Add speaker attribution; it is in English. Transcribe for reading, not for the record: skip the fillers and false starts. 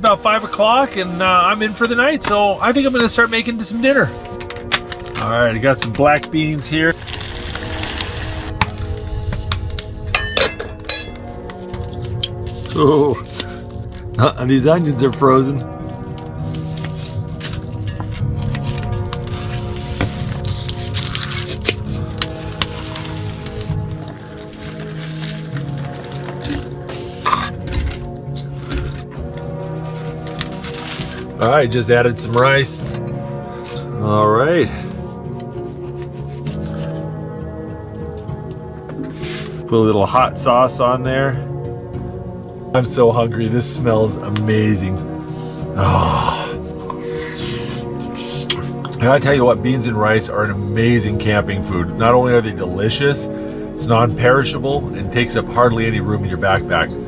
Speaker 1: about 5 o'clock and I'm in for the night, so I think I'm gonna start making some dinner. All right, I got some black beans here. Oh, these onions are frozen. All right, just added some rice. All right. Put a little hot sauce on there. I'm so hungry. This smells amazing. Oh. I gotta tell you what, beans and rice are an amazing camping food. Not only are they delicious, it's non-perishable and takes up hardly any room in your backpack.